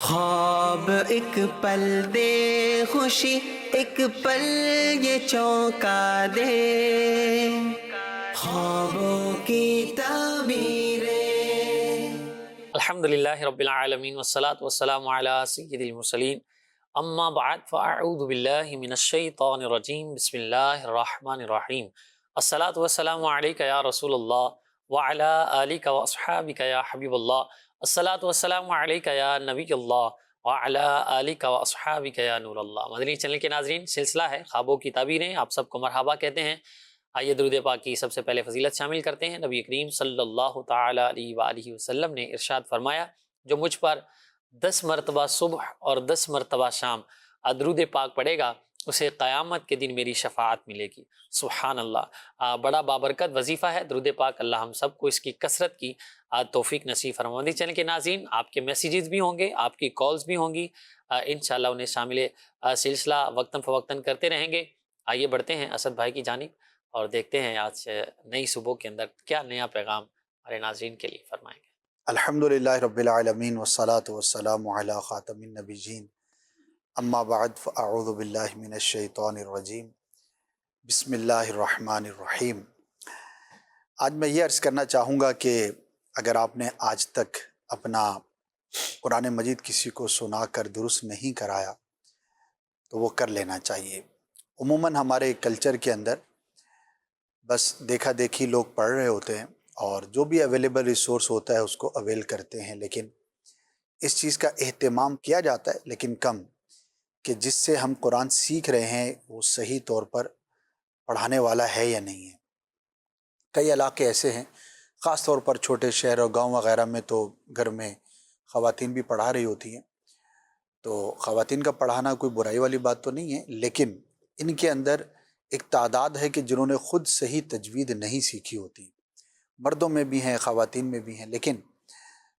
خواب ایک پل دے خوشی، ایک پل یہ چونکا دے، خوابوں کی تعبیریں۔ الحمدللہ رب العالمین والصلاة والسلام علی سید المرسلین، اما بعد فاعوذ باللہ من الشیطان الرجیم، بسم اللہ الرحمن الرحیم۔ الصلاة والسلام علیکہ یا رسول اللہ وعلی آلک واصحابک یا حبیب اللہ، الصلاة والسلام علیکہ یا نبی اللہ وعلی آلک واصحابک یا نور اللہ۔ مدنی چینل کے ناظرین، سلسلہ ہے خوابوں کی تعبیریں، آپ سب کو مرحبا کہتے ہیں۔ آئیے درود پاک کی سب سے پہلے فضیلت شامل کرتے ہیں۔ نبی کریم صلی اللہ تعالی علیہ وآلہ وسلم نے ارشاد فرمایا، جو مجھ پر 10 مرتبہ صبح اور 10 مرتبہ شام درود پاک پڑھے گا، اسے قیامت کے دن میری شفاعت ملے گی۔ سبحان اللہ، بڑا بابرکت وظیفہ ہے درود پاک۔ اللہ ہم سب کو اس کی کثرت کی توفیق نصیب فرمائے۔ مدنی چینل کے ناظرین، آپ کے میسیجز بھی ہوں گے، آپ کی کالز بھی ہوں گی، انشاءاللہ انہیں شامل سلسلہ وقتاً فوقتاً کرتے رہیں گے۔ آئیے بڑھتے ہیں اسد بھائی کی جانب اور دیکھتے ہیں آج نئی صبح کے اندر کیا نیا پیغام ہمارے ناظرین کے لیے فرمائیں گے۔ الحمدللہ رب العالمین والصلاة والسلام علی خاتم النبیین، اما بعد فاعوذ باللہ من الشیطان الرجیم، بسم اللہ الرحمن الرحیم۔ آج میں یہ عرض کرنا چاہوں گا کہ اگر آپ نے آج تک اپنا قرآن مجید کسی کو سنا کر درست نہیں کرایا تو وہ کر لینا چاہیے۔ عموماً ہمارے کلچر کے اندر بس دیکھا دیکھی لوگ پڑھ رہے ہوتے ہیں اور جو بھی اویلیبل ریسورس ہوتا ہے اس کو اویل کرتے ہیں، لیکن اس چیز کا اہتمام کیا جاتا ہے لیکن کم، کہ جس سے ہم قرآن سیکھ رہے ہیں وہ صحیح طور پر پڑھانے والا ہے یا نہیں ہے۔ کئی علاقے ایسے ہیں، خاص طور پر چھوٹے شہر اور گاؤں وغیرہ میں تو گھر میں خواتین بھی پڑھا رہی ہوتی ہیں، تو خواتین کا پڑھانا کوئی برائی والی بات تو نہیں ہے، لیکن ان کے اندر ایک تعداد ہے کہ جنہوں نے خود صحیح تجوید نہیں سیکھی ہوتی۔ مردوں میں بھی ہیں، خواتین میں بھی ہیں، لیکن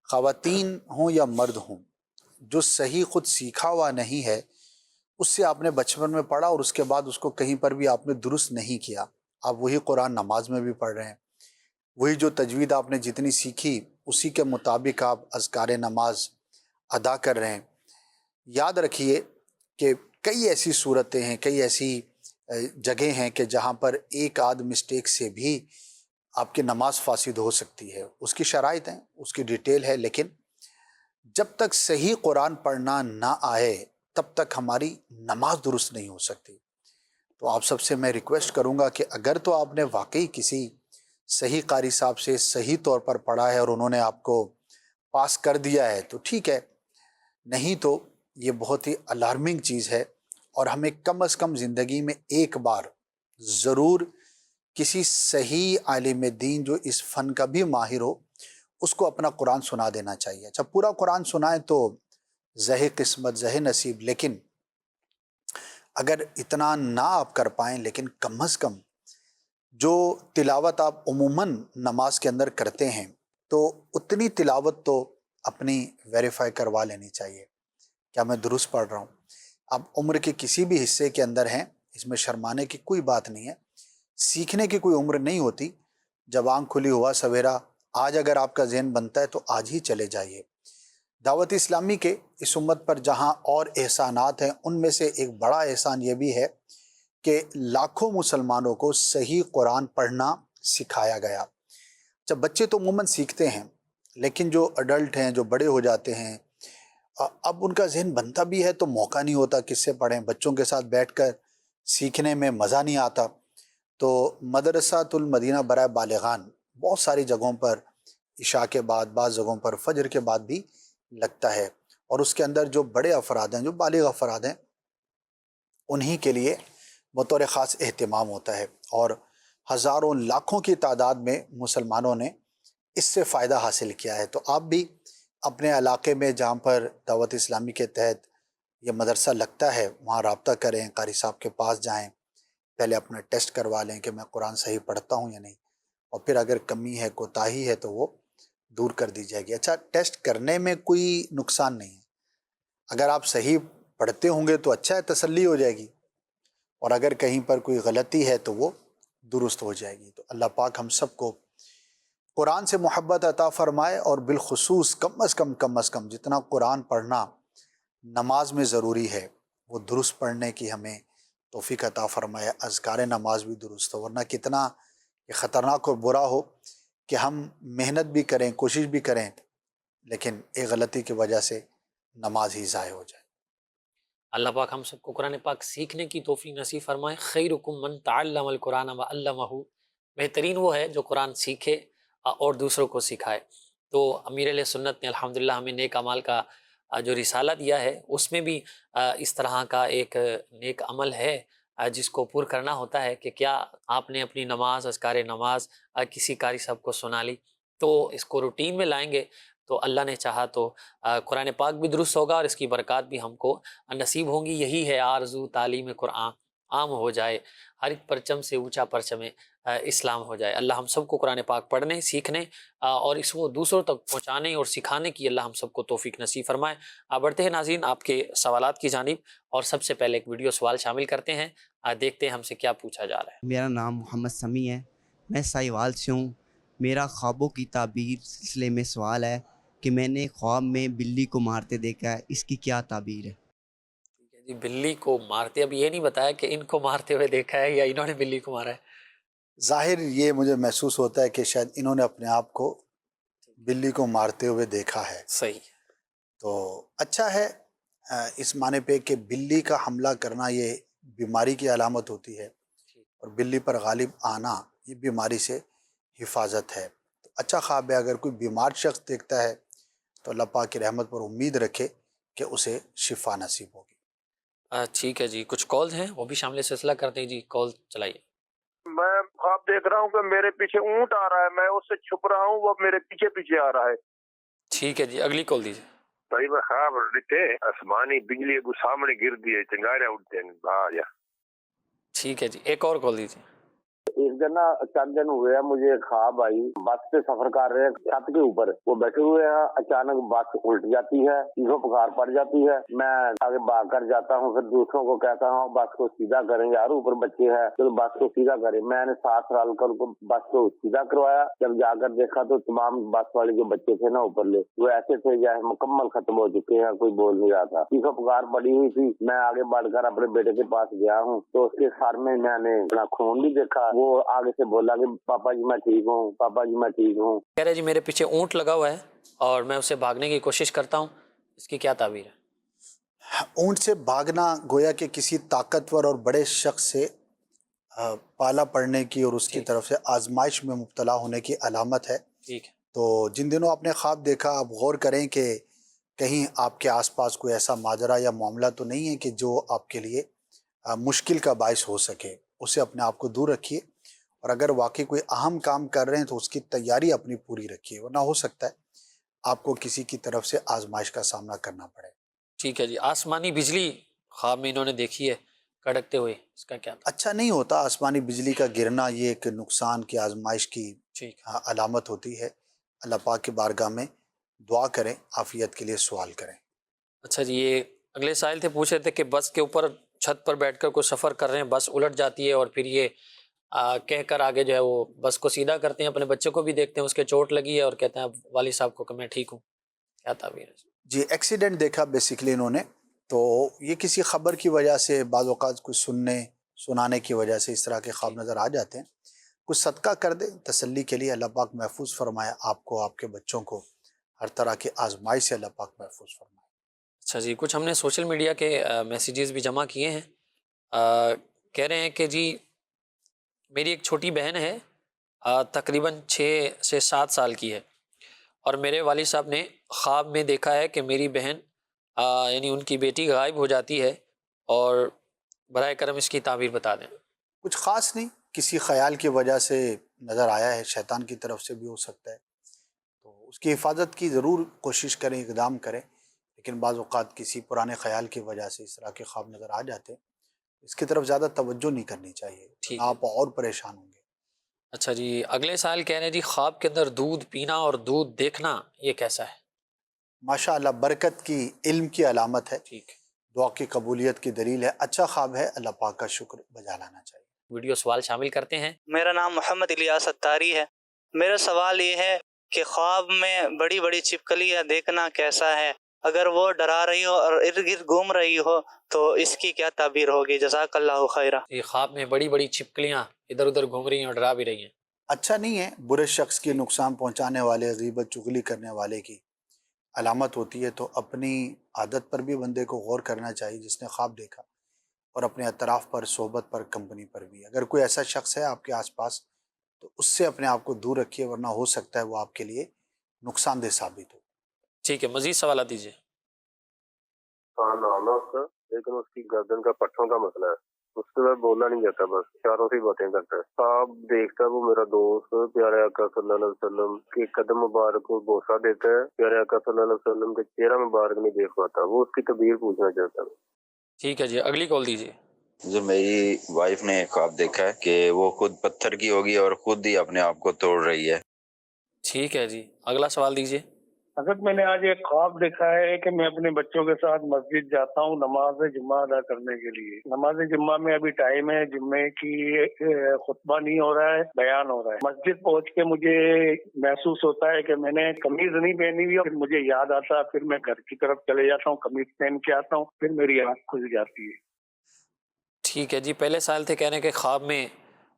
خواتین ہوں یا مرد ہوں، جو صحیح خود سیکھا ہوا نہیں ہے، اس سے آپ نے بچپن میں پڑھا اور اس کے بعد اس کو کہیں پر بھی آپ نے درست نہیں کیا، آپ وہی قرآن نماز میں بھی پڑھ رہے ہیں، وہی جو تجوید آپ نے جتنی سیکھی اسی کے مطابق آپ اذکار نماز ادا کر رہے ہیں۔ یاد رکھیے کہ کئی ایسی صورتیں ہیں، کئی ایسی جگہیں ہیں کہ جہاں پر ایک آدھ مسٹیک سے بھی آپ کی نماز فاسد ہو سکتی ہے۔ اس کی شرائط ہیں، اس کی ڈیٹیل ہے، لیکن جب تک صحیح قرآن پڑھنا نہ آئے تب تک ہماری نماز درست نہیں ہو سکتی۔ تو آپ سب سے میں ریکویسٹ کروں گا کہ اگر تو آپ نے واقعی کسی صحیح قاری صاحب سے صحیح طور پر پڑھا ہے اور انہوں نے آپ کو پاس کر دیا ہے تو ٹھیک ہے، نہیں تو یہ بہت ہی الارمنگ چیز ہے، اور ہمیں کم از کم زندگی میں ایک بار ضرور کسی صحیح عالم دین جو اس فن کا بھی ماہر ہو اس کو اپنا قرآن سنا دینا چاہیے۔ اچھا پورا قرآن سنائیں تو زہ قسمت زہ نصیب، لیکن اگر اتنا نہ آپ کر پائیں، لیکن کم از کم جو تلاوت آپ عموماً نماز کے اندر کرتے ہیں تو اتنی تلاوت تو اپنی ویریفائی کروا لینی چاہیے، کیا میں درست پڑھ رہا ہوں۔ اب عمر کے کسی بھی حصے کے اندر ہیں، اس میں شرمانے کی کوئی بات نہیں ہے، سیکھنے کی کوئی عمر نہیں ہوتی۔ جب آنکھ کھلی ہوا سویرا، آج اگر آپ کا ذہن بنتا ہے تو آج ہی چلے جائیے۔ دعوت اسلامی کے اس امت پر جہاں اور احسانات ہیں، ان میں سے ایک بڑا احسان یہ بھی ہے کہ لاکھوں مسلمانوں کو صحیح قرآن پڑھنا سکھایا گیا۔ جب بچے تو عموماً سیکھتے ہیں، لیکن جو اڈلٹ ہیں، جو بڑے ہو جاتے ہیں، اب ان کا ذہن بنتا بھی ہے تو موقع نہیں ہوتا کس سے پڑھیں، بچوں کے ساتھ بیٹھ کر سیکھنے میں مزہ نہیں آتا۔ تو مدرسۃ المدینہ برائے بالغان بہت ساری جگہوں پر عشاء کے بعد، بعض جگہوں پر فجر کے بعد بھی لگتا ہے، اور اس کے اندر جو بڑے افراد ہیں، جو بالغ افراد ہیں، انہی کے لیے بطور خاص اہتمام ہوتا ہے، اور ہزاروں لاکھوں کی تعداد میں مسلمانوں نے اس سے فائدہ حاصل کیا ہے۔ تو آپ بھی اپنے علاقے میں جہاں پر دعوت اسلامی کے تحت یہ مدرسہ لگتا ہے وہاں رابطہ کریں، قاری صاحب کے پاس جائیں، پہلے اپنا ٹیسٹ کروا لیں کہ میں قرآن صحیح پڑھتا ہوں یا نہیں، اور پھر اگر کمی ہے، کوتاہی ہے تو وہ دور کر دی جائے گی۔ اچھا، ٹیسٹ کرنے میں کوئی نقصان نہیں ہے، اگر آپ صحیح پڑھتے ہوں گے تو اچھا ہے، تسلی ہو جائے گی، اور اگر کہیں پر کوئی غلطی ہے تو وہ درست ہو جائے گی۔ تو اللہ پاک ہم سب کو قرآن سے محبت عطا فرمائے، اور بالخصوص کم از کم جتنا قرآن پڑھنا نماز میں ضروری ہے وہ درست پڑھنے کی ہمیں توفیق عطا فرمائے، اذکار نماز بھی درست ہو، ورنہ کتنا یہ خطرناک اور برا ہو کہ ہم محنت بھی کریں، کوشش بھی کریں، لیکن ایک غلطی کی وجہ سے نماز ہی ضائع ہو جائے۔ اللہ پاک ہم سب کو قرآن پاک سیکھنے کی توفیق نصیب فرمائے۔ خیرکم من تعلم القرآن وعلمہ، بہترین وہ ہے جو قرآن سیکھے اور دوسروں کو سکھائے۔ تو امیر علیہ سنت نے الحمدللہ ہمیں نیک اعمال کا جو رسالہ دیا ہے، اس میں بھی اس طرح کا ایک نیک عمل ہے جس کو پور کرنا ہوتا ہے کہ کیا آپ نے اپنی نماز، اذکار نماز کسی قاری صاحب کو سنا لی، تو اس کو روٹین میں لائیں گے تو اللہ نے چاہا تو قرآن پاک بھی درست ہوگا اور اس کی برکات بھی ہم کو نصیب ہوں گی۔ یہی ہے آرزو تعلیم قرآن عام ہو جائے، ہر ایک پرچم سے اونچا پرچم اسلام ہو جائے۔ اللہ ہم سب کو قرآن پاک پڑھنے، سیکھنے اور اس کو دوسروں تک پہنچانے اور سکھانے کی اللہ ہم سب کو توفیق نصیب فرمائے۔ بڑھتے ہیں ناظرین آپ کے سوالات کی جانب، اور سب سے پہلے ایک ویڈیو سوال شامل کرتے ہیں، دیکھتے ہیں ہم سے کیا پوچھا جا رہا ہے۔ میرا نام محمد سمیع ہے، میں سائیوال سے ہوں۔ میرا خوابوں کی تعبیر سلسلے میں سوال ہے کہ میں نے خواب میں بلی کو مارتے دیکھا ہے، اس کی کیا تعبیر ہے؟ ٹھیک ہے جی، بلی کو مارتے، اب یہ نہیں بتایا کہ ان کو مارتے ہوئے دیکھا ہے یا انہوں نے بلی کو مارا ہے۔ ظاہر یہ مجھے محسوس ہوتا ہے کہ شاید انہوں نے اپنے آپ کو بلی کو مارتے ہوئے دیکھا ہے۔ صحیح۔ تو اچھا ہے اس معنی پہ کہ بلی کا حملہ کرنا یہ بیماری کی علامت ہوتی ہے، اور بلی پر غالب آنا یہ بیماری سے حفاظت ہے۔ تو اچھا خواب ہے، اگر کوئی بیمار شخص دیکھتا ہے تو اللہ پاک کی رحمت پر امید رکھے کہ اسے شفا نصیب ہوگی۔ ٹھیک ہے جی، کچھ کالز ہیں وہ بھی شامل سلسلہ کرتے ہیں جی، کال چلائیے۔ میں خواب دیکھ رہا ہوں کہ میرے پیچھے اونٹ آ رہا ہے، میں اس سے چھپ رہا ہوں، وہ میرے پیچھے پیچھے آ رہا ہے۔ ٹھیک ہے جی، اگلی کال دیجیے۔ بھائی میں خواب دیکھتے آسمانی بجلی کو سامنے گر دی ہے، چنگاریاں اٹھتے ہیں باہر جا۔ ٹھیک ہے جی، ایک اور کال دیجیے۔ ایک دن نا چند دن ہوئے مجھے خواب آئی، بس پہ سفر کر رہے ہیں، چھت کے اوپر وہ بیٹھے ہوئے ہیں، اچانک بس الٹ جاتی ہے، چیخو پکار پڑ جاتی ہے، میں آگے بھاگ کر جاتا ہوں، پھر دوسروں کو کہتا ہوں بس کو سیدھا کریں یار، اوپر بچے ہیں تو بس کو سیدھا کریں۔ میں نے ساتھ رل کر بس کو سیدھا کروایا، جب جا کر دیکھا تو تمام بس والے جو بچے تھے نا اوپر لے، وہ ایسے تھے جیسے مکمل ختم ہو چکے ہیں، کوئی بول نہیں رہا تھا، چیخو پکار پڑی ہوئی تھی۔ میں آگے بڑھ کر اپنے بیٹے کے پاس گیا ہوں تو اس کے سر میں نے اپنا خون بھی دیکھا، وہ آگے سے بولا کہ پاپا جی میں ٹھیک ہوں، پاپا جی میں ٹھیک ہوں۔ کہہ رہے جی میرے پیچھے اونٹ لگا ہوا ہے اور میں اسے بھاگنے کی کوشش کرتا ہوں، اس کی کیا تعبیر ہے؟ اونٹ سے بھاگنا گویا کہ کسی طاقتور اور بڑے شخص سے پالا پڑنے کی اور اس کی طرف سے آزمائش میں مبتلا ہونے کی علامت ہے۔ ٹھیک ہے۔ تو جن دنوں آپ نے خواب دیکھا، آپ غور کریں کہ کہیں آپ کے آس پاس کوئی ایسا ماجرا یا معاملہ تو نہیں ہے کہ جو آپ کے لیے مشکل کا باعث ہو سکے، اسے اپنے آپ کو دور رکھیے، اور اگر واقعی کوئی اہم کام کر رہے ہیں تو اس کی تیاری اپنی پوری رکھیے، ورنہ ہو سکتا ہے آپ کو کسی کی طرف سے آزمائش کا سامنا کرنا پڑے۔ ٹھیک ہے جی، آسمانی بجلی خواب میں انہوں نے دیکھی ہے کڑکتے ہوئے، اس کا کیا؟ اچھا نہیں ہوتا آسمانی بجلی کا گرنا، یہ ایک نقصان کی آزمائش کی ٹھیک۔ علامت ہوتی ہے۔ اللہ پاک کی بارگاہ میں دعا کریں، عافیت کے لیے سوال کریں۔ اچھا جی، یہ اگلے سائل تھے، پوچھ رہے تھے کہ بس کے اوپر چھت پر بیٹھ کر کوئی سفر کر رہے ہیں، بس الٹ جاتی ہے اور پھر یہ کہہ کر آگے جو ہے وہ بس کو سیدھا کرتے ہیں، اپنے بچے کو بھی دیکھتے ہیں اس کے چوٹ لگی ہے اور کہتے ہیں والد صاحب کو کہ میں ٹھیک ہوں، کیا تعبیر ہے؟ جی ایکسیڈنٹ دیکھا بیسیکلی انہوں نے، تو یہ کسی خبر کی وجہ سے، بعض اوقات کچھ سنانے کی وجہ سے اس طرح کے خواب نظر آ جاتے ہیں۔ کچھ صدقہ کر دیں تسلی کے لیے، اللہ پاک محفوظ فرمائے آپ کو، آپ کے بچوں کو ہر طرح کے آزمائش سے اللہ پاک محفوظ فرمائے۔ اچھا جی، کچھ ہم نے سوشل میڈیا کے میسیجز بھی جمع کیے ہیں، کہہ رہے ہیں کہ جی میری ایک چھوٹی بہن ہے، تقریباً 6 سے 7 سال کی ہے، اور میرے والد صاحب نے خواب میں دیکھا ہے کہ میری بہن یعنی ان کی بیٹی غائب ہو جاتی ہے، اور برائے کرم اس کی تعبیر بتا دیں۔ کچھ خاص نہیں، کسی خیال کی وجہ سے نظر آیا ہے، شیطان کی طرف سے بھی ہو سکتا ہے، تو اس کی حفاظت کی ضرور کوشش کریں، اقدام کریں، لیکن بعض اوقات کسی پرانے خیال کی وجہ سے اس طرح کے خواب نظر آ جاتے ہیں، اس کی طرف زیادہ توجہ نہیں کرنی چاہیے، ٹھیک، آپ اور پریشان ہوں گے۔ اچھا جی، اگلے سائل کہہ رہے ہیں جی خواب کے اندر دودھ پینا اور دودھ دیکھنا یہ کیسا ہے؟ ماشاء اللہ، برکت کی، علم کی علامت ہے، ٹھیک، دعا کی قبولیت کی دلیل ہے، اچھا خواب ہے، اللہ پاک کا شکر بجا لانا چاہیے۔ ویڈیو سوال شامل کرتے ہیں۔ میرا نام محمد الیاس اتاری ہے۔ میرا سوال یہ ہے کہ خواب میں بڑی بڑی چھپکلیاں دیکھنا کیسا ہے؟ اگر وہ ڈرا رہی ہو اور ارد گرد گھوم رہی ہو تو اس کی کیا تعبیر ہوگی؟ جزاک اللہ خیرہ۔ یہ خواب میں بڑی بڑی چھپکلیاں ادھر ادھر گھوم رہی ہیں اور ڈرا بھی رہی ہیں۔ اچھا نہیں ہے، برے شخص کی نقصان پہنچانے والے، غیبت چغلی کرنے والے کی علامت ہوتی ہے، تو اپنی عادت پر بھی بندے کو غور کرنا چاہیے جس نے خواب دیکھا، اور اپنے اطراف پر، صحبت پر، کمپنی پر بھی۔ اگر کوئی ایسا شخص ہے آپ کے آس پاس تو اس سے اپنے آپ کو دور رکھیے، ورنہ ہو سکتا ہے وہ آپ کے لیے نقصان دہ ثابت ہو۔ ٹھیک ہے، مزید سوالات دیجیے۔ ہاں نام ہے اس کا، لیکن اس کی گردن کا پٹھوں کا مسئلہ ہے، اس سے وہ بولنا نہیں جاتا، بس اشاروں سے باتیں کرتا ہے۔ خواب دیکھتا ہے وہ میرا دوست پیارے آقا صلی اللہ علیہ وسلم کے قدم مبارک کو بوسہ دیتا ہے، پیارے آقا صلی اللہ علیہ وسلم کے چہرہ مبارک نہیں دیکھ پاتا، وہ اس کی تعبیر پوچھنا چاہتا ہے۔ ٹھیک ہے جی، اگلی کال دیجیے۔ جو میری وائف نے خواب دیکھا ہے کہ وہ خود پتھر کی ہوگی اور خود ہی اپنے آپ کو توڑ رہی ہے۔ ٹھیک ہے جی، اگلا سوال دیجیے۔ حضرت میں نے آج ایک خواب دیکھا ہے کہ میں اپنے بچوں کے ساتھ مسجد جاتا ہوں نماز جمعہ ادا کرنے کے لیے۔ نماز جمعہ میں ابھی ٹائم ہے، جمعے کی خطبہ نہیں ہو رہا ہے، بیان ہو رہا ہے۔ مسجد پہنچ کے مجھے محسوس ہوتا ہے کہ میں نے قمیض نہیں پہنی ہوئی، اور پھر مجھے یاد آتا ہے، پھر میں گھر کی طرف چلے جاتا ہوں، قمیض پہن کے آتا ہوں، پھر میری آنکھ کھل جاتی ہے۔ ٹھیک ہے جی، پہلے سائل تھے، کہہ رہے ہیں کہ خواب میں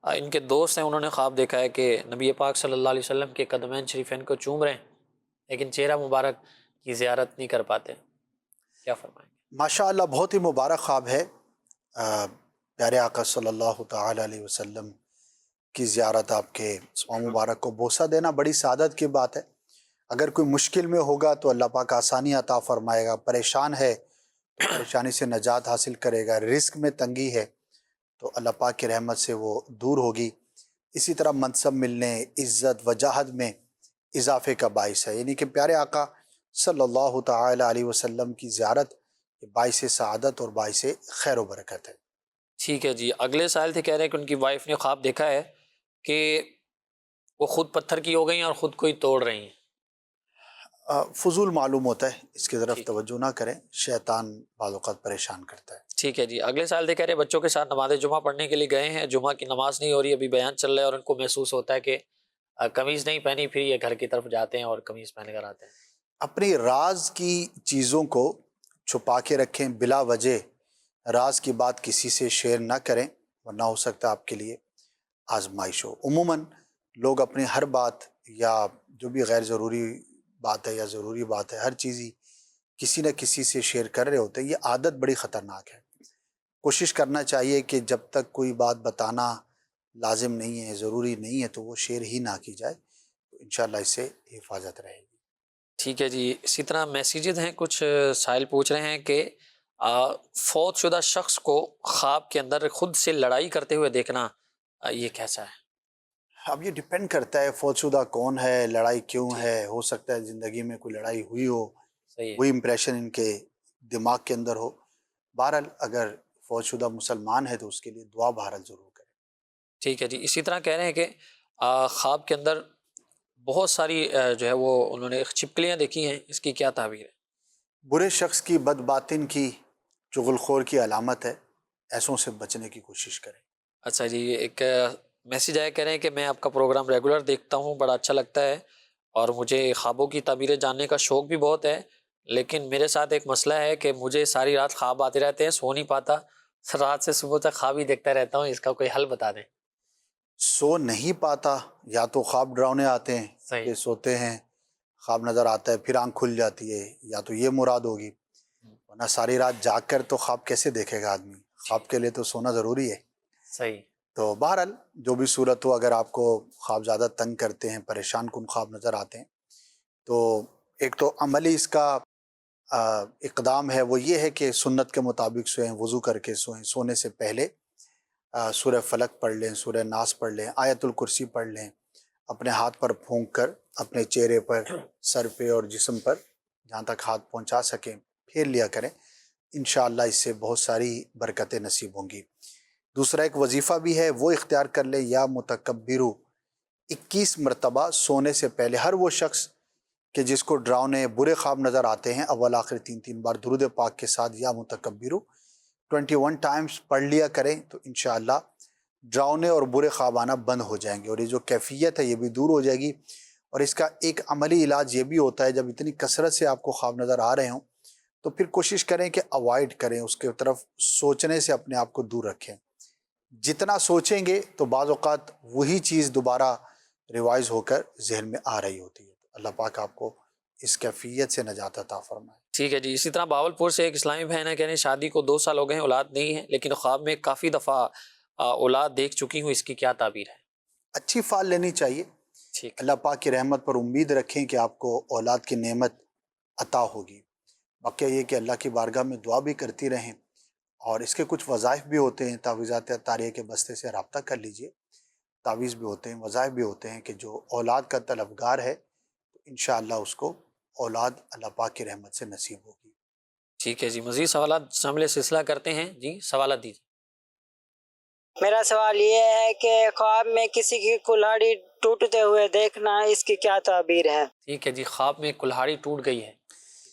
ان کے دوست ہیں، انہوں نے خواب دیکھا ہے کہ نبی پاک صلی اللہ علیہ وسلم کے قدمین شریفین کو چوم رہے ہیں لیکن چہرہ مبارک کی زیارت نہیں کر پاتے، کیا فرمائیں گے؟ ماشاءاللہ بہت ہی مبارک خواب ہے۔ پیارے آقا صلی اللہ تعالی علیہ وسلم کی زیارت، آپ کے اسماء مبارک کو بوسہ دینا بڑی سعادت کی بات ہے۔ اگر کوئی مشکل میں ہوگا تو اللہ پاک آسانی عطا فرمائے گا، پریشان ہے تو پریشانی سے نجات حاصل کرے گا، رزق میں تنگی ہے تو اللہ پاک کی رحمت سے وہ دور ہوگی۔ اسی طرح منصب ملنے، عزت وجاہت میں اضافے کا باعث ہے، یعنی کہ پیارے آقا صلی اللہ تعالی علیہ وسلم کی زیارت باعث سعادت اور باعث خیر و برکت ہے۔ ٹھیک ہے جی، اگلے سائل تھے، کہہ رہے ہیں کہ ان کی وائف نے خواب دیکھا ہے کہ وہ خود پتھر کی ہو گئی ہیں اور خود کو ہی توڑ رہی ہیں۔ فضول معلوم ہوتا ہے، اس کی طرف توجہ نہ کریں، شیطان بعض اوقات پریشان کرتا ہے۔ ٹھیک ہے جی، اگلے سائل تھے، کہہ رہے ہیں بچوں کے ساتھ نماز جمعہ پڑھنے کے لیے گئے ہیں، جمعہ کی نماز نہیں ہو رہی، ابھی بیان چل رہا ہے اور ان کو محسوس ہوتا ہے کہ قمیض نہیں پہنی، پھر یہ گھر کی طرف جاتے ہیں اور قمیض پہن کر آتے ہیں۔ اپنی راز کی چیزوں کو چھپا کے رکھیں، بلا وجہ راز کی بات کسی سے شیئر نہ کریں، ورنہ ہو سکتا ہے آپ کے لیے آزمائش ہو۔ عموماً لوگ اپنی ہر بات یا جو بھی غیر ضروری بات ہے یا ضروری بات ہے، ہر چیز ہی کسی نہ کسی سے شیئر کر رہے ہوتے ہیں، یہ عادت بڑی خطرناک ہے۔ کوشش کرنا چاہیے کہ جب تک کوئی بات بتانا لازم نہیں ہے، ضروری نہیں ہے، تو وہ شیئر ہی نہ کی جائے، تو انشاءاللہ اس سے حفاظت رہے گی۔ ٹھیک ہے جی، اسی طرح میسیجز ہیں، کچھ سائل پوچھ رہے ہیں کہ فوت شدہ شخص کو خواب کے اندر خود سے لڑائی کرتے ہوئے دیکھنا یہ کیسا ہے؟ اب یہ ڈیپینڈ کرتا ہے فوت شدہ کون ہے، لڑائی کیوں ہے، ہو سکتا ہے زندگی میں کوئی لڑائی ہوئی ہو، صحیح ہے، وہی امپریشن ان کے دماغ کے اندر ہو۔ بہرحال اگر فوت شدہ مسلمان ہے تو اس کے لیے دعا بہرحال ضرور کریں۔ ٹھیک ہے جی، اسی طرح کہہ رہے ہیں کہ خواب کے اندر بہت ساری جو ہے وہ انہوں نے چھپکلیاں دیکھی ہیں، اس کی کیا تعبیر ہے؟ برے شخص کی، بد باطن کی، چغل خور کی علامت ہے، ایسوں سے بچنے کی کوشش کریں۔ اچھا جی، ایک میسیج آیا، کہہ رہے ہیں کہ میں آپ کا پروگرام ریگولر دیکھتا ہوں، بڑا اچھا لگتا ہے اور مجھے خوابوں کی تعبیریں جاننے کا شوق بھی بہت ہے، لیکن میرے ساتھ ایک مسئلہ ہے کہ مجھے ساری رات خواب آتے رہتے ہیں، سو نہیں پاتا، رات سے صبح تک خواب ہی دیکھتا رہتا ہوں، اس کا کوئی حل بتا دیں۔ سو نہیں پاتا، یا تو خواب ڈراؤنے آتے ہیں صحیح، کہ سوتے ہیں، خواب نظر آتا ہے، پھر آنکھ کھل جاتی ہے، یا تو یہ مراد ہوگی، ورنہ ساری رات جاگ کر تو خواب کیسے دیکھے گا آدمی؟ خواب کے لیے تو سونا ضروری ہے۔ صحیح، تو بہرحال جو بھی صورت ہو، اگر آپ کو خواب زیادہ تنگ کرتے ہیں، پریشان کن خواب نظر آتے ہیں، تو ایک تو عملی اس کا اقدام ہے، وہ یہ ہے کہ سنت کے مطابق سوئیں، وضو کر کے سوئیں، سونے سے پہلے سورہ فلق پڑھ لیں، سورہ ناس پڑھ لیں، آیت الکرسی پڑھ لیں، اپنے ہاتھ پر پھونک کر اپنے چہرے پر، سر پہ اور جسم پر جہاں تک ہاتھ پہنچا سکیں پھیر لیا کریں، انشاءاللہ اس سے بہت ساری برکتیں نصیب ہوں گی۔ دوسرا ایک وظیفہ بھی ہے، وہ اختیار کر لیں، یا متکبرو، 21 مرتبہ سونے سے پہلے ہر وہ شخص کہ جس کو ڈراؤنے برے خواب نظر آتے ہیں، اول آخر 3 بار درود پاک کے ساتھ یا متکبرو 21 ٹائمز پڑھ لیا کریں، تو انشاءاللہ ڈراؤنے اور برے خواب آنا بند ہو جائیں گے، اور یہ جو کیفیت ہے یہ بھی دور ہو جائے گی۔ اور اس کا ایک عملی علاج یہ بھی ہوتا ہے، جب اتنی کثرت سے آپ کو خواب نظر آ رہے ہوں تو پھر کوشش کریں کہ اوائڈ کریں، اس کے طرف سوچنے سے اپنے آپ کو دور رکھیں. جتنا سوچیں گے تو بعض اوقات وہی چیز دوبارہ ریوائز ہو کر ذہن میں آ رہی ہوتی ہے. اللہ پاک آپ کو اس کیفیت سے نجات عطا فرمائے. ٹھیک ہے جی. اسی طرح باولپور سے ایک اسلامی بہن ہے، کہہ رہے ہیں شادی کو 2 سال ہو گئے ہیں، اولاد نہیں ہے، لیکن خواب میں کافی دفعہ اولاد دیکھ چکی ہوں، اس کی کیا تعبیر ہے؟ اچھی فال لینی چاہیے. ٹھیک. اللہ پاک کی رحمت پر امید رکھیں کہ آپ کو اولاد کی نعمت عطا ہوگی. واقعہ یہ کہ اللہ کی بارگاہ میں دعا بھی کرتی رہیں، اور اس کے کچھ وظائف بھی ہوتے ہیں. تعویذات عطاریہ کے بستے سے رابطہ کر لیجئے. تعویذ بھی ہوتے ہیں، وظائف بھی ہوتے ہیں کہ جو اولاد کا طلبگار ہے انشاءاللہ اس کو اولاد اللہ پاک کی رحمت سے نصیب ہوگی. ٹھیک ہے جی. مزید سوالات شامل سلسلہ کرتے ہیں. جی سوالات دیجیے. میرا سوال یہ ہے کہ خواب میں کسی کی کلہاڑی ٹوٹتے ہوئے دیکھنا، اس کی کیا تعبیر ہے؟ ٹھیک ہے جی. خواب میں کلہاڑی ٹوٹ گئی ہے،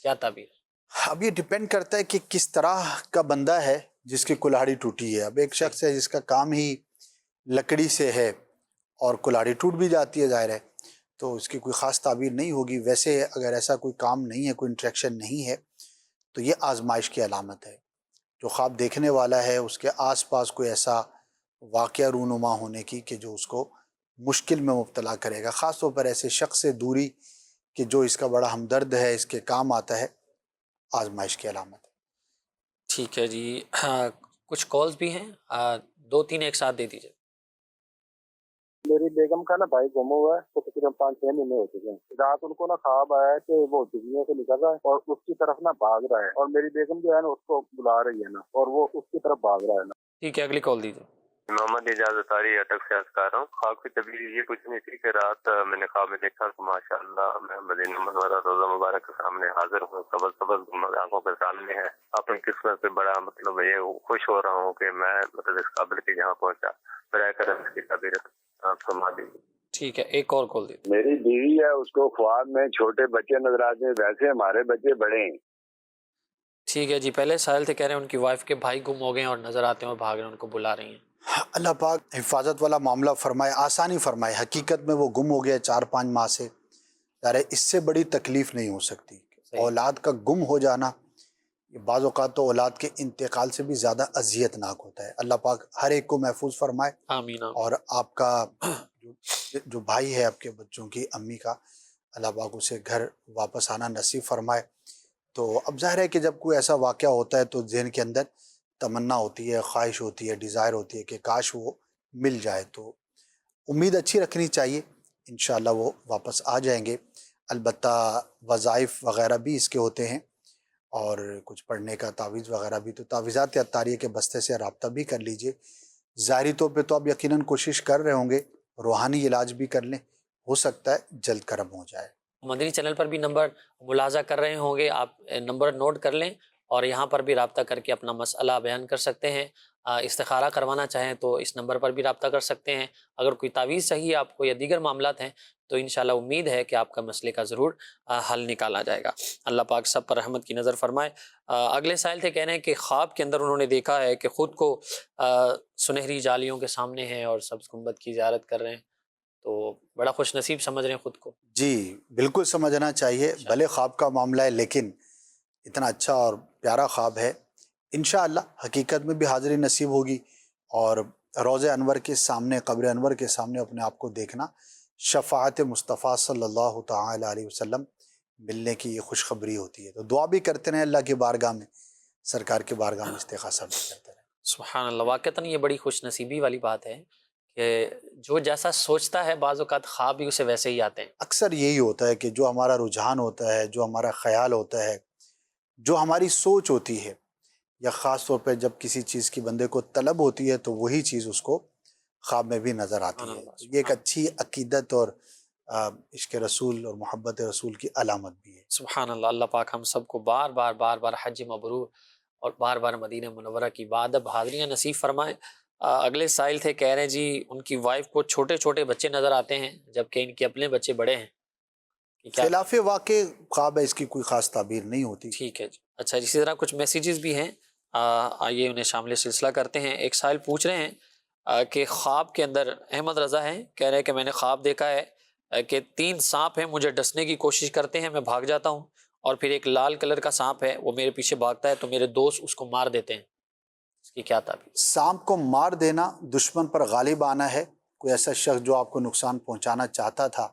کیا تعبیر؟ اب یہ ڈیپینڈ کرتا ہے کہ کس طرح کا بندہ ہے جس کی کلہاڑی ٹوٹی ہے. اب ایک شخص ہے جس کا کام ہی لکڑی سے ہے اور کلہاڑی ٹوٹ بھی جاتی ہے، ظاہر ہے تو اس کی کوئی خاص تعبیر نہیں ہوگی. ویسے اگر ایسا کوئی کام نہیں ہے، کوئی انٹریکشن نہیں ہے، تو یہ آزمائش کی علامت ہے. جو خواب دیکھنے والا ہے اس کے آس پاس کوئی ایسا واقعہ رونما ہونے کی کہ جو اس کو مشکل میں مبتلا کرے گا. خاص طور پر ایسے شخص سے دوری کہ جو اس کا بڑا ہمدرد ہے، اس کے کام آتا ہے، آزمائش کی علامت ہے. ٹھیک ہے جی. کچھ کالز بھی ہیں، 2-3 ایک ساتھ دے دیجیے. میری بیگم کا نا بھائی گم ہوا ہے، تو تقریباً 5-6 مہینے ہو چکے ہیں. رات ان کو نا خواب آیا ہے کہ وہ دنیا سے نکل رہا ہے اور اس کی طرف نا بھاگ رہا ہے، اور میری بیگم جو ہے نا اس کو بلا رہی ہے نا، اور وہ اس کی طرف بھاگ رہا ہے نا. ٹھیک ہے، اگلی کال دیجیے. محمد اجازت آ رہی ہے، اٹک سے عرض کر رہا ہوں. خواب کی تبدیلی یہ پوچھنی تھی کہ رات میں نے خواب میں دیکھا کہ ماشاء اللہ میں مدینہ منورہ روزہ مبارک کے سامنے حاضر ہوں، سبز سبز آنکھوں کے سامنے ہے. اپنی قسمت پہ بڑا مطلب یہ خوش ہو رہا ہوں کہ میں مطلب اس قابل کے یہاں پہنچا. برائے کرم اس کی تعبیر فرما دیجیے. ٹھیک ہے، ایک اور کال دیجیے. میری بیوی ہے، اس کو خواب میں چھوٹے بچے نظر آتے ہیں، ویسے ہمارے بچے بڑے ہیں. ٹھیک ہے جی. پہلے سائل تھے، کہہ رہے ہیں ان کی وائف کے بھائی گم ہو گئے ہیں اور نظر آتے ہیں اور بھاگ رہے ہیں، ان کو بلا رہی ہیں. اللہ پاک حفاظت والا معاملہ فرمائے، آسانی فرمائے. حقیقت میں وہ گم ہو گیا 4-5 ماہ سے. یار اس سے بڑی تکلیف نہیں ہو سکتی. اولاد کا گم ہو جانا یہ بعض اوقات تو اولاد کے انتقال سے بھی زیادہ اذیت ناک ہوتا ہے. اللہ پاک ہر ایک کو محفوظ فرمائے. آمین. اور آپ کا جو بھائی ہے آپ کے بچوں کی امی کا، اللہ پاک اسے گھر واپس آنا نصیب فرمائے. تو اب ظاہر ہے کہ جب کوئی ایسا واقعہ ہوتا ہے تو ذہن کے اندر تمنا ہوتی ہے، خواہش ہوتی ہے، ڈیزائر ہوتی ہے کہ کاش وہ مل جائے. تو امید اچھی رکھنی چاہیے، انشاءاللہ وہ واپس آ جائیں گے. البتہ وظائف وغیرہ بھی اس کے ہوتے ہیں اور کچھ پڑھنے کا تعویذ وغیرہ بھی. تو تعویذات عطاریہ کے بستے سے رابطہ بھی کر لیجئے. ظاہری طور پہ تو آپ یقیناً کوشش کر رہے ہوں گے، روحانی علاج بھی کر لیں، ہو سکتا ہے جلد کرم ہو جائے. مدنی چینل پر بھی نمبر ملاحظہ کر رہے ہوں گے، آپ نمبر نوٹ کر لیں اور یہاں پر بھی رابطہ کر کے اپنا مسئلہ بیان کر سکتے ہیں. استخارہ کروانا چاہیں تو اس نمبر پر بھی رابطہ کر سکتے ہیں. اگر کوئی تعویذ چاہیے آپ کو یا دیگر معاملات ہیں تو انشاءاللہ امید ہے کہ آپ کا مسئلے کا ضرور حل نکالا جائے گا. اللہ پاک سب پر رحمت کی نظر فرمائے. اگلے سائل تھے، کہہ رہے ہیں کہ خواب کے اندر انہوں نے دیکھا ہے کہ خود کو سنہری جالیوں کے سامنے ہیں اور سبز گنبد کی زیارت کر رہے ہیں، تو بڑا خوش نصیب سمجھ رہے ہیں خود کو. جی بالکل سمجھنا چاہیے. بھلے خواب کا معاملہ ہے لیکن اتنا اچھا اور پیارا خواب ہے. انشاءاللہ حقیقت میں بھی حاضری نصیب ہوگی. اور روضہ انور کے سامنے، قبر انور کے سامنے اپنے آپ کو دیکھنا، شفاعت مصطفیٰ صلی اللہ تعالی علیہ وسلم ملنے کی یہ خوشخبری ہوتی ہے. تو دعا بھی کرتے رہیں اللہ کی بارگاہ میں، سرکار کی بارگاہ میں استغاثہ بھی کرتے رہیں. سبحان اللہ. واقعتاً یہ بڑی خوش نصیبی والی بات ہے کہ جو جیسا سوچتا ہے بعض اوقات خواب بھی اسے ویسے ہی آتے ہیں. اکثر یہی ہوتا ہے کہ جو ہمارا رجحان ہوتا ہے، جو ہمارا خیال ہوتا ہے، جو ہماری سوچ ہوتی ہے، یا خاص طور پہ جب کسی چیز کی بندے کو طلب ہوتی ہے تو وہی چیز اس کو خواب میں بھی نظر آتی ہے. یہ ایک اچھی عقیدت اور عشق رسول اور محبت رسول کی علامت بھی ہے. سبحان اللہ. اللہ پاک ہم سب کو بار بار حج مبرور اور بار بار مدینہ منورہ کی بادب حاضریاں نصیب فرمائے. اگلے سائل تھے، کہہ رہے ہیں جی ان کی وائف کو چھوٹے چھوٹے بچے نظر آتے ہیں جبکہ ان کے اپنے بچے بڑے ہیں. خلاف واقع خواب ہے، اس کی کوئی خاص تعبیر نہیں ہوتی. ٹھیک ہے جی. اچھا، اسی طرح کچھ میسیجز بھی ہیں، آئیے انہیں شامل سلسلہ کرتے ہیں. ایک سائل پوچھ رہے ہیں کہ خواب کے اندر، احمد رضا ہیں، کہہ رہے ہیں کہ میں نے خواب دیکھا ہے کہ 3 سانپ ہیں، مجھے ڈسنے کی کوشش کرتے ہیں، میں بھاگ جاتا ہوں اور پھر ایک لال کلر کا سانپ ہے وہ میرے پیچھے بھاگتا ہے تو میرے دوست اس کو مار دیتے ہیں، اس کی کیا تعبیر؟ سانپ کو مار دینا دشمن پر غالب آنا ہے. کوئی ایسا شخص جو آپ کو نقصان پہنچانا چاہتا تھا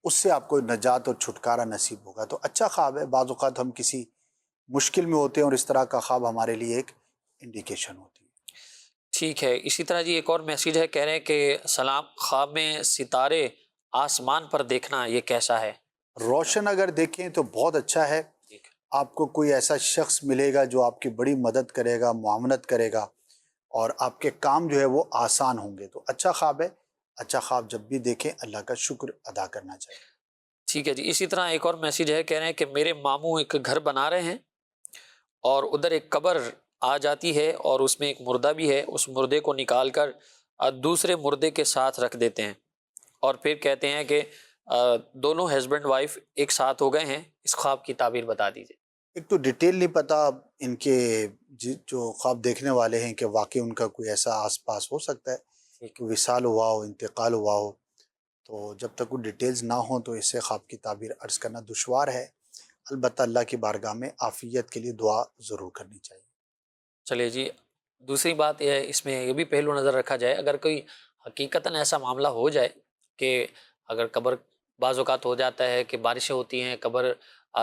اس سے آپ کو نجات اور چھٹکارا نصیب ہوگا. تو اچھا خواب ہے. بعض اوقات ہم کسی مشکل میں ہوتے ہیں اور اس طرح کا خواب ہمارے لیے ایک انڈیکیشن ہوتی ہے. ٹھیک ہے. اسی طرح جی ایک اور میسیج ہے، کہہ رہے ہیں کہ سلام، خواب میں ستارے آسمان پر دیکھنا یہ کیسا ہے؟ روشن اگر دیکھیں تو بہت اچھا ہے. آپ کو کوئی ایسا شخص ملے گا جو آپ کی بڑی مدد کرے گا، معاونت کرے گا اور آپ کے کام جو ہے وہ آسان ہوں گے. تو اچھا خواب ہے. اچھا خواب جب بھی دیکھیں اللہ کا شکر ادا کرنا چاہیے. ٹھیک ہے جی. اسی طرح ایک اور میسیج ہے، کہہ رہے ہیں کہ میرے ماموں ایک گھر بنا رہے ہیں اور ادھر ایک قبر آ جاتی ہے اور اس میں ایک مردہ بھی ہے، اس مردے کو نکال کر دوسرے مردے کے ساتھ رکھ دیتے ہیں اور پھر کہتے ہیں کہ دونوں ہسبینڈ وائف ایک ساتھ ہو گئے ہیں. اس خواب کی تعبیر بتا دیجیے. ایک تو ڈیٹیل نہیں پتا ان کے جو خواب دیکھنے والے ہیں کہ واقعی ان کا کوئی ایسا آس پاس ہو سکتا ہے کہ وصال ہوا ہو، انتقال ہوا ہو. تو جب تک وہ ڈیٹیلز نہ ہوں تو اس سے خواب کی تعبیر عرض کرنا دشوار ہے. البتہ اللہ کی بارگاہ میں عافیت کے لیے دعا ضرور کرنی چاہیے. چلیے جی. دوسری بات یہ ہے، اس میں یہ بھی پہلو نظر رکھا جائے، اگر کوئی حقیقتاً ایسا معاملہ ہو جائے کہ اگر قبر بعض اوقات ہو جاتا ہے کہ بارشیں ہوتی ہیں، قبر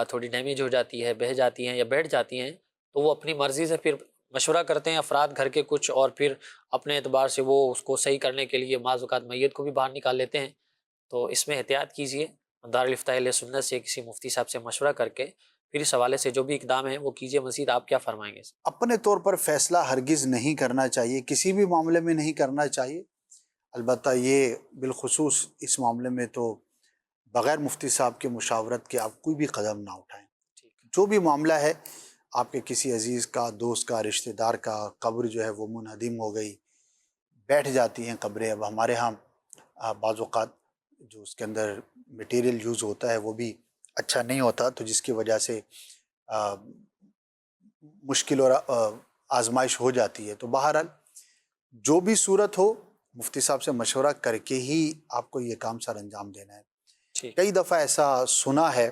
تھوڑی ڈیمیج ہو جاتی ہے، بہہ جاتی ہیں یا بیٹھ جاتی ہیں، تو وہ اپنی مرضی سے پھر مشورہ کرتے ہیں افراد گھر کے کچھ، اور پھر اپنے اعتبار سے وہ اس کو صحیح کرنے کے لیے بعض اوقات میت کو بھی باہر نکال لیتے ہیں. تو اس میں احتیاط کیجیے. دارالفتہ اہل سنت سے کسی مفتی صاحب سے مشورہ کر کے پھر اس حوالے سے جو بھی اقدام ہے وہ کیجیے. مزید آپ کیا فرمائیں گے؟ اپنے طور پر فیصلہ ہرگز نہیں کرنا چاہیے، کسی بھی معاملے میں نہیں کرنا چاہیے. البتہ یہ بالخصوص اس معاملے میں تو بغیر مفتی صاحب کے مشاورت کے آپ کوئی بھی قدم نہ اٹھائیں. جو بھی معاملہ ہے آپ کے کسی عزیز کا، دوست کا، رشتہ دار کا، قبر جو ہے وہ منہدم ہو گئی، بیٹھ جاتی ہیں قبریں. اب ہمارے ہاں بعض اوقات جو اس کے اندر میٹیریل یوز ہوتا ہے وہ بھی اچھا نہیں ہوتا، تو جس کی وجہ سے مشکل اور آزمائش ہو جاتی ہے. تو بہرحال جو بھی صورت ہو مفتی صاحب سے مشورہ کر کے ہی آپ کو یہ کام سر انجام دینا ہے. کئی دفعہ ایسا سنا ہے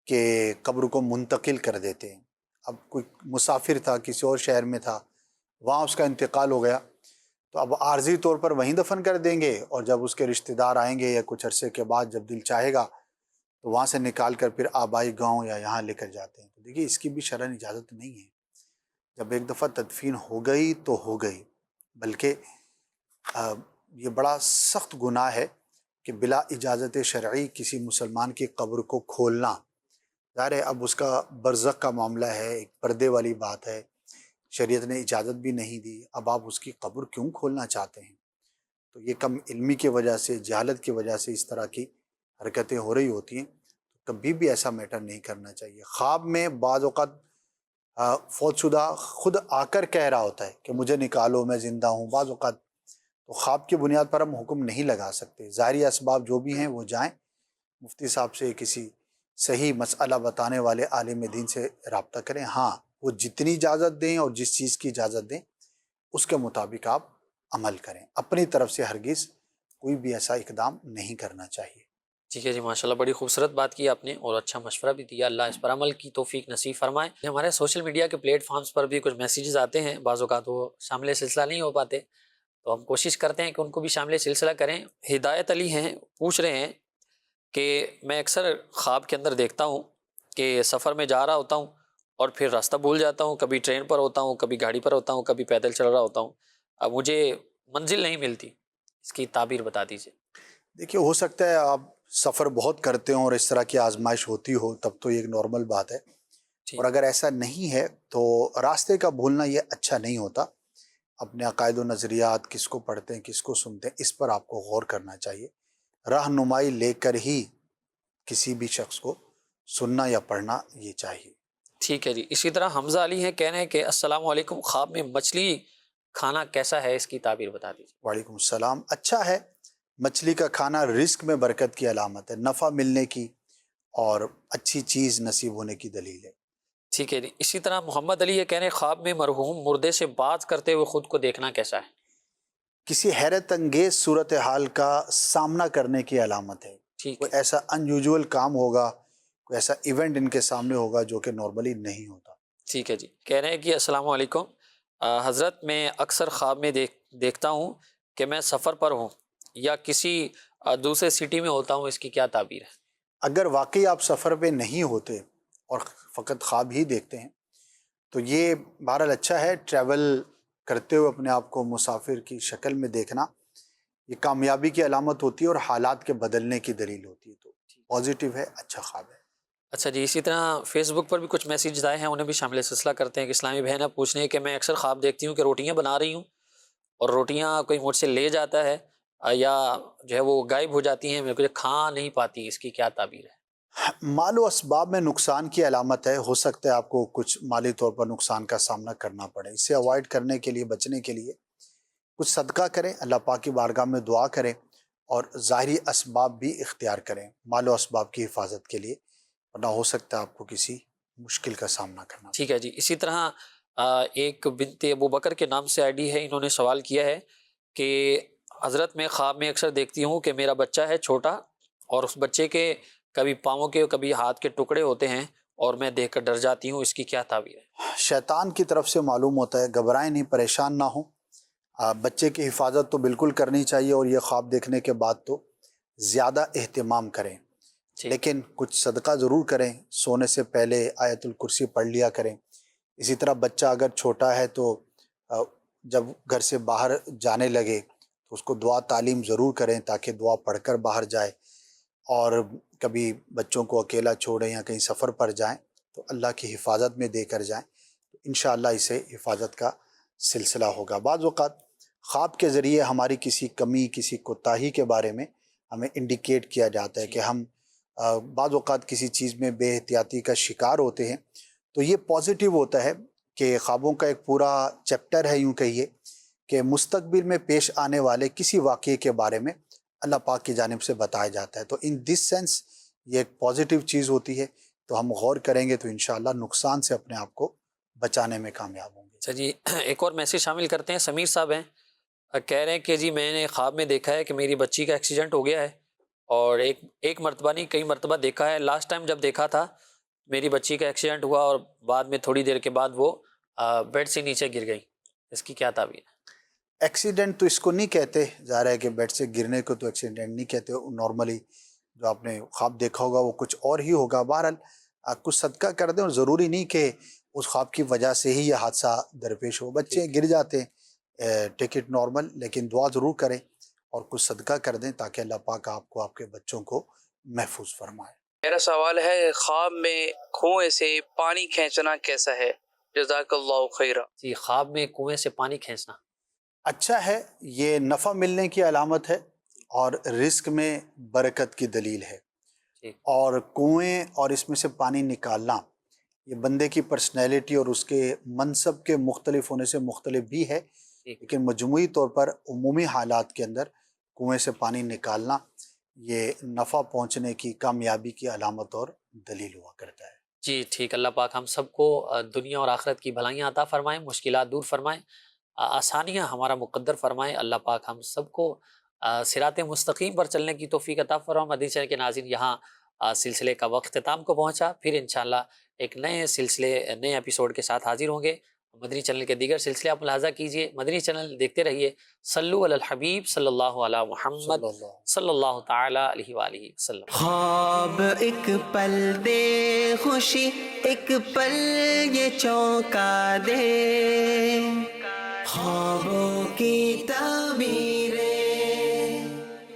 کہ قبر کو منتقل کر دیتے ہیں. اب کوئی مسافر تھا، کسی اور شہر میں تھا، وہاں اس کا انتقال ہو گیا، تو اب عارضی طور پر وہیں دفن کر دیں گے اور جب اس کے رشتہ دار آئیں گے یا کچھ عرصے کے بعد جب دل چاہے گا تو وہاں سے نکال کر پھر آبائی گاؤں یا یہاں لے کر جاتے ہیں. تو دیکھیے اس کی بھی شرعاً اجازت نہیں ہے. جب ایک دفعہ تدفین ہو گئی تو ہو گئی، بلکہ یہ بڑا سخت گناہ ہے کہ بلا اجازت شرعی کسی مسلمان کی قبر کو کھولنا. ظاہر ہے اب اس کا برزخ کا معاملہ ہے، ایک پردے والی بات ہے، شریعت نے اجازت بھی نہیں دی. اب آپ اس کی قبر کیوں کھولنا چاہتے ہیں؟ تو یہ کم علمی کی وجہ سے، جہالت کی وجہ سے اس طرح کی حرکتیں ہو رہی ہوتی ہیں. کبھی بھی ایسا میٹر نہیں کرنا چاہیے. خواب میں بعض اوقات فوت شدہ خود آ کر کہہ رہا ہوتا ہے کہ مجھے نکالو، میں زندہ ہوں. بعض اوقات تو خواب کی بنیاد پر ہم حکم نہیں لگا سکتے. ظاہری اسباب جو بھی ہیں وہ جائیں، مفتی صاحب سے، کسی صحیح مسئلہ بتانے والے عالم دین سے رابطہ کریں. ہاں وہ جتنی اجازت دیں اور جس چیز کی اجازت دیں اس کے مطابق آپ عمل کریں. اپنی طرف سے ہرگز کوئی بھی ایسا اقدام نہیں کرنا چاہیے. ٹھیک ہے جی. ماشاءاللہ بڑی خوبصورت بات کی آپ نے اور اچھا مشورہ بھی دیا. اللہ اس پر عمل کی توفیق نصیب فرمائے. ہمارے سوشل میڈیا کے پلیٹ فارمز پر بھی کچھ میسیجز آتے ہیں، بعض اوقات وہ شامل سلسلہ نہیں ہو پاتے، تو ہم کوشش کرتے ہیں کہ ان کو بھی شامل سلسلہ کریں. ہدایت علی ہیں، پوچھ رہے ہیں کہ میں اکثر خواب کے اندر دیکھتا ہوں کہ سفر میں جا رہا ہوتا ہوں اور پھر راستہ بھول جاتا ہوں. کبھی ٹرین پر ہوتا ہوں، کبھی گاڑی پر ہوتا ہوں، کبھی پیدل چل رہا ہوتا ہوں. اب مجھے منزل نہیں ملتی. اس کی تعبیر بتا دیجیے. دیکھیے ہو سکتا ہے آپ سفر بہت کرتے ہوں اور اس طرح کی آزمائش ہوتی ہو، تب تو یہ ایک نارمل بات ہے. اور اگر ایسا نہیں ہے تو راستے کا بھولنا یہ اچھا نہیں ہوتا. اپنے عقائد و نظریات کس کو پڑھتے ہیں، کس کو سنتے ہیں، اس پر آپ کو غور کرنا چاہیے. رہنمائی لے کر ہی کسی بھی شخص کو سننا یا پڑھنا یہ چاہیے. ٹھیک ہے جی. اسی طرح حمزہ علی ہیں، کہہ رہے ہیں کہ السلام علیکم، خواب میں مچھلی کھانا کیسا ہے؟ اس کی تعبیر بتا دیجیے. وعلیکم السلام. اچھا ہے. مچھلی کا کھانا رزق میں برکت کی علامت ہے، نفع ملنے کی اور اچھی چیز نصیب ہونے کی دلیل ہے. ٹھیک ہے جی. اسی طرح محمد علی یہ کہہ رہے ہیں خواب میں مرحوم مردے سے بات کرتے ہوئے خود کو دیکھنا کیسا ہے؟ کسی حیرت انگیز صورتحال کا سامنا کرنے کی علامت ہے. کوئی ایسا ان یوزول کام ہوگا کوئی ایسا ایونٹ ان کے سامنے ہوگا جو کہ نارملی نہیں ہوتا۔ ٹھیک ہے جی، کہہ رہے ہیں کہ السلام علیکم حضرت، میں اکثر خواب میں دیکھتا ہوں کہ میں سفر پر ہوں یا کسی دوسرے سٹی میں ہوتا ہوں، اس کی کیا تعبیر ہے؟ اگر واقعی آپ سفر پہ نہیں ہوتے اور فقط خواب ہی دیکھتے ہیں تو یہ بہرحال اچھا ہے، ٹریول کرتے ہوئے اپنے آپ کو مسافر کی شکل میں دیکھنا یہ کامیابی کی علامت ہوتی ہے اور حالات کے بدلنے کی دلیل ہوتی ہے، تو پازیٹیو ہے، اچھا خواب ہے۔ اچھا جی، اسی طرح فیس بک پر بھی کچھ میسیج آئے ہیں، انہیں بھی شامل سلسلہ کرتے ہیں کہ اسلامی بہن پوچھ رہی ہیں کہ میں اکثر خواب دیکھتی ہوں کہ روٹیاں بنا رہی ہوں اور روٹیاں کوئی مجھ سے لے جاتا ہے یا جو ہے وہ غائب ہو جاتی ہیں، میں کچھ کھا نہیں پاتی، اس کی کیا تعبیر ہے؟ مال و اسباب میں نقصان کی علامت ہے، ہو سکتا ہے آپ کو کچھ مالی طور پر نقصان کا سامنا کرنا پڑے، اسے اوائڈ کرنے کے لیے، بچنے کے لیے کچھ صدقہ کریں، اللہ پاک کی بارگاہ میں دعا کریں اور ظاہری اسباب بھی اختیار کریں مال و اسباب کی حفاظت کے لیے، ورنہ ہو سکتا ہے آپ کو کسی مشکل کا سامنا کرنا پڑے۔ ٹھیک ہے جی، اسی طرح ایک بنت ابو بکر کے نام سے آئی ڈی ہے، انہوں نے سوال کیا ہے کہ حضرت میں خواب میں اکثر دیکھتی ہوں کہ میرا بچہ ہے چھوٹا اور اس بچے کے کبھی پاؤں کے کبھی ہاتھ کے ٹکڑے ہوتے ہیں اور میں دیکھ کر ڈر جاتی ہوں، اس کی کیا تعبیر ہے؟ شیطان کی طرف سے معلوم ہوتا ہے، گھبرائیں نہیں، پریشان نہ ہوں، بچے کی حفاظت تو بالکل کرنی چاہیے اور یہ خواب دیکھنے کے بعد تو زیادہ اہتمام کریں، لیکن کچھ صدقہ ضرور کریں، سونے سے پہلے آیت الکرسی پڑھ لیا کریں۔ اسی طرح بچہ اگر چھوٹا ہے تو جب گھر سے باہر جانے لگے تو اس کو دعا تعلیم ضرور کریں تاکہ دعا پڑھ کر باہر جائے، اور کبھی بچوں کو اکیلا چھوڑیں یا کہیں سفر پر جائیں تو اللہ کی حفاظت میں دے کر جائیں، تو انشاءاللہ اسے حفاظت کا سلسلہ ہوگا۔ بعض اوقات خواب کے ذریعے ہماری کسی کمی، کسی کوتاہی کے بارے میں ہمیں انڈیکیٹ کیا جاتا ہے کہ ہم بعض اوقات کسی چیز میں بے احتیاطی کا شکار ہوتے ہیں، تو یہ پازیٹیو ہوتا ہے کہ خوابوں کا ایک پورا چیپٹر ہے، یوں کہیے کہ مستقبل میں پیش آنے والے کسی واقعے کے بارے میں اللہ پاک کی جانب سے بتایا جاتا ہے، تو ان دس سینس یہ ایک پازیٹیو چیز ہوتی ہے، تو ہم غور کریں گے تو انشاءاللہ نقصان سے اپنے آپ کو بچانے میں کامیاب ہوں گے۔ اچھا جی، ایک اور میسیج شامل کرتے ہیں، سمیر صاحب ہیں، کہہ رہے ہیں کہ جی میں نے خواب میں دیکھا ہے کہ میری بچی کا ایکسیڈنٹ ہو گیا ہے اور ایک مرتبہ نہیں کئی مرتبہ دیکھا ہے، لاسٹ ٹائم جب دیکھا تھا میری بچی کا ایکسیڈنٹ ہوا اور بعد میں تھوڑی دیر کے بعد وہ بیڈ سے نیچے گر گئی، اس کی کیا تعبیر ہے؟ ایکسیڈنٹ تو اس کو نہیں کہتے، ظاہر ہے کہ بیڈ سے گرنے کو تو ایکسیڈنٹ نہیں کہتے، نارملی جو آپ نے خواب دیکھا ہوگا وہ کچھ اور ہی ہوگا۔ بہرحال کچھ صدقہ کر دیں، اور ضروری نہیں کہ اس خواب کی وجہ سے ہی یہ حادثہ درپیش ہو، بچے گر جاتے ہیں، ٹیک اٹ نارمل، لیکن دعا ضرور کریں اور کچھ صدقہ کر دیں تاکہ اللہ پاک آپ کو، آپ کے بچوں کو محفوظ فرمائے۔ میرا سوال ہے، خواب میں کنویں سے پانی کھینچنا کیسا ہے؟ جزاک اللہ خیرہ۔ جی، خواب میں کنویں سے پانی کھینچنا اچھا ہے، یہ نفع ملنے کی علامت ہے اور رزق میں برکت کی دلیل ہے، اور کنویں اور اس میں سے پانی نکالنا یہ بندے کی پرسنالٹی اور اس کے منصب کے مختلف ہونے سے مختلف بھی ہے، لیکن مجموعی طور پر عمومی حالات کے اندر کنویں سے پانی نکالنا یہ نفع پہنچنے کی، کامیابی کی علامت اور دلیل ہوا کرتا ہے۔ جی ٹھیک، اللہ پاک ہم سب کو دنیا اور آخرت کی بھلائیاں عطا فرمائیں، مشکلات دور فرمائیں، آسانیاں ہمارا مقدر فرمائیں، اللہ پاک ہم سب کو صراط مستقیم پر چلنے کی توفیق عطا فرمائیں۔ مدنی چینل کے ناظرین، یہاں سلسلے کا وقت اختتام کو پہنچا، پھر انشاءاللہ ایک نئے سلسلے، نئے ایپیسوڈ کے ساتھ حاضر ہوں گے۔ مدنی چینل کے دیگر سلسلے آپ ملاحظہ کیجئے، مدنی چینل دیکھتے رہیے۔ صلو علی الحبیب صلی اللہ علی محمد صلی اللہ تعالی علیہ وآلہ وسلم۔ خواب ایک پل دے خوشی، ایک پل یہ چونکا دے، خوابوں کی تعبیر